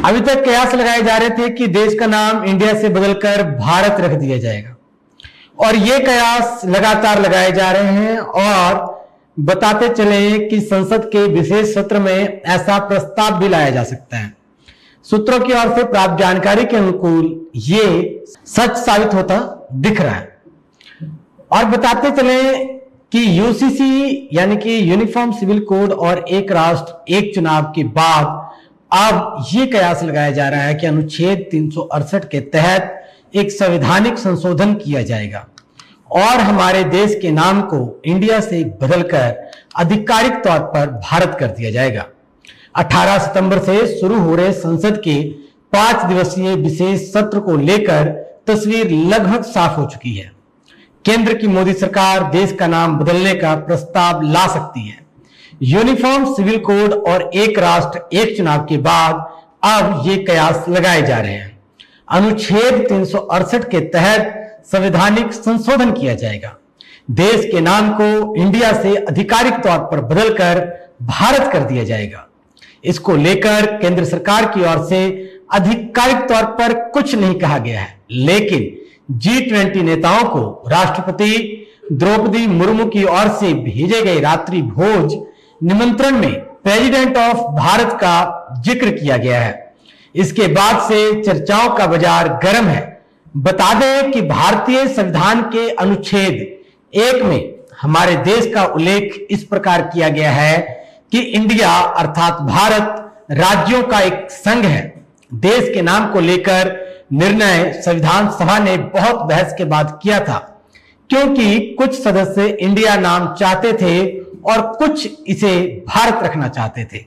अभी तक कयास लगाए जा रहे थे कि देश का नाम इंडिया से बदलकर भारत रख दिया जाएगा, और ये कयास लगातार लगाए जा रहे हैं और बताते चले कि संसद के विशेष सत्र में ऐसा प्रस्ताव भी लाया जा सकता है। सूत्रों की ओर से प्राप्त जानकारी के अनुकूल ये सच साबित होता दिख रहा है। और बताते चले कि यूसीसी यानी कि यूनिफॉर्म सिविल कोड और एक राष्ट्र एक चुनाव के बाद अब ये कयास लगाया जा रहा है कि अनुच्छेद 368 के तहत एक संवैधानिक संशोधन किया जाएगा और हमारे देश के नाम को इंडिया से बदलकर आधिकारिक तौर पर भारत कर दिया जाएगा। 18 सितंबर से शुरू हो रहे संसद के 5 दिवसीय विशेष सत्र को लेकर तस्वीर लगभग साफ हो चुकी है। केंद्र की मोदी सरकार देश का नाम बदलने का प्रस्ताव ला सकती है। यूनिफॉर्म सिविल कोड और एक राष्ट्र एक चुनाव के बाद अब ये कयास लगाए जा रहे हैं। अनुच्छेद 368 के तहत संवैधानिक संशोधन किया जाएगा। देश के नाम को इंडिया से आधिकारिक तौर पर बदलकर भारत कर दिया जाएगा। इसको लेकर केंद्र सरकार की ओर से आधिकारिक तौर पर कुछ नहीं कहा गया है, लेकिन G20 नेताओं को राष्ट्रपति द्रौपदी मुर्मू की ओर से भेजे गए रात्रि भोज निमंत्रण में प्रेसिडेंट ऑफ भारत का जिक्र किया गया है। इसके बाद से चर्चाओं का बाजार गर्म है। बता दें कि भारतीय संविधान के अनुच्छेद 1 में हमारे देश का उल्लेख इस प्रकार किया गया है कि इंडिया अर्थात भारत राज्यों का एक संघ है। देश के नाम को लेकर निर्णय संविधान सभा ने बहुत बहस के बाद किया था, क्योंकि कुछ सदस्य इंडिया नाम चाहते थे और कुछ इसे भारत रखना चाहते थे।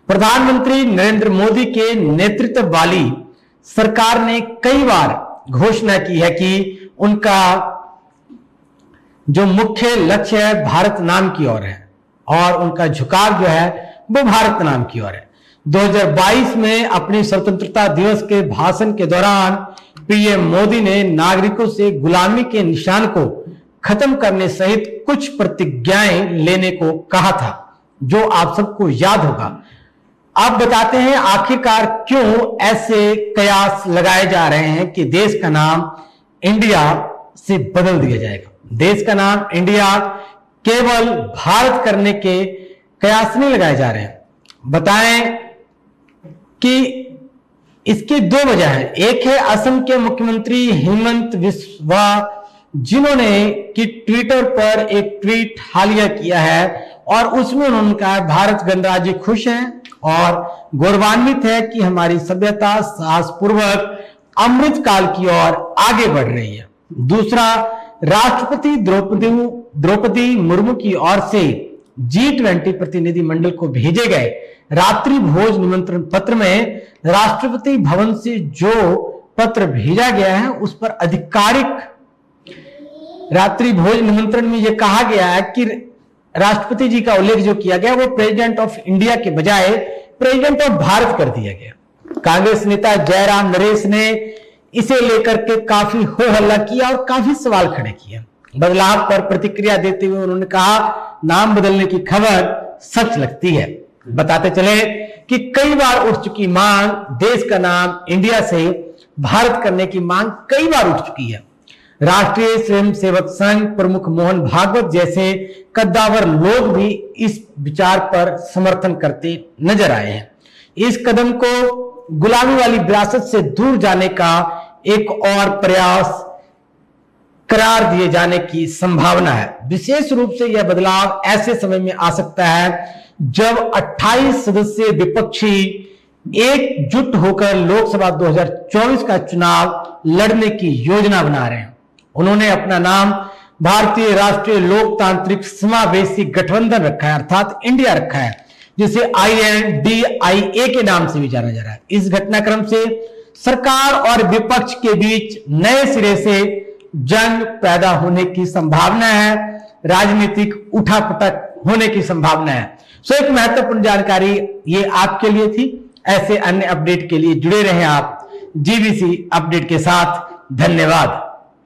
प्रधानमंत्री नरेंद्र मोदी के नेतृत्व वाली सरकार ने कई बार घोषणा की है कि उनका जो मुख्य लक्ष्य है भारत नाम की ओर है और उनका झुकाव जो है वो भारत नाम की ओर है। 2022 में अपनी स्वतंत्रता दिवस के भाषण के दौरान पीएम मोदी ने नागरिकों से गुलामी के निशान को खत्म करने सहित कुछ प्रतिज्ञाएं लेने को कहा था, जो आप सबको याद होगा। अब बताते हैं आखिरकार क्यों ऐसे कयास लगाए जा रहे हैं कि देश का नाम इंडिया से बदल दिया जाएगा। देश का नाम इंडिया केवल भारत करने के कयास नहीं लगाए जा रहे हैं। बताएं कि इसकी 2 वजह है। एक है असम के मुख्यमंत्री हेमंत बिस्वा, जिन्होंने कि ट्विटर पर एक ट्वीट हालिया किया है और उसमें उन्होंने कहा भारत गणराज्य खुश है और गौरवान्वित है कि हमारी सभ्यता साहसपूर्वक अमृत काल की ओर आगे बढ़ रही है। दूसरा, राष्ट्रपति द्रौपदी मुर्मू की ओर से G20 प्रतिनिधिमंडल को भेजे गए रात्रि भोज निमंत्रण पत्र में राष्ट्रपति भवन से जो पत्र भेजा गया है उस पर आधिकारिक रात्रि भोज निमंत्रण में यह कहा गया है कि राष्ट्रपति जी का उल्लेख जो किया गया वो प्रेसिडेंट ऑफ इंडिया के बजाय प्रेसिडेंट ऑफ भारत कर दिया गया। कांग्रेस नेता जयराम नरेश ने इसे लेकर के काफी हो हल्ला किया और काफी सवाल खड़े किए। बदलाव पर प्रतिक्रिया देते हुए उन्होंने कहा नाम बदलने की खबर सच लगती है। बताते चले कि कई बार उठ चुकी मांग, देश का नाम इंडिया से भारत करने की मांग कई बार उठ चुकी है। राष्ट्रीय स्वयंसेवक संघ प्रमुख मोहन भागवत जैसे कद्दावर लोग भी इस विचार पर समर्थन करते नजर आए हैं। इस कदम को गुलामी वाली विरासत से दूर जाने का एक और प्रयास करार दिए जाने की संभावना है। विशेष रूप से यह बदलाव ऐसे समय में आ सकता है जब 28 सदस्यीय विपक्षी एकजुट होकर लोकसभा 2024 का चुनाव लड़ने की योजना बना रहे हैं। उन्होंने अपना नाम भारतीय राष्ट्रीय लोकतांत्रिक समावेशी गठबंधन रखा है, अर्थात इंडिया रखा है, जिसे INDIA के नाम से भी जाना जा रहा है। इस घटनाक्रम से सरकार और विपक्ष के बीच नए सिरे से जंग पैदा होने की संभावना है, राजनीतिक उठापटक होने की संभावना है। एक महत्वपूर्ण जानकारी ये आपके लिए थी। ऐसे अन्य अपडेट के लिए जुड़े रहें आप GBC अपडेट के साथ। धन्यवाद।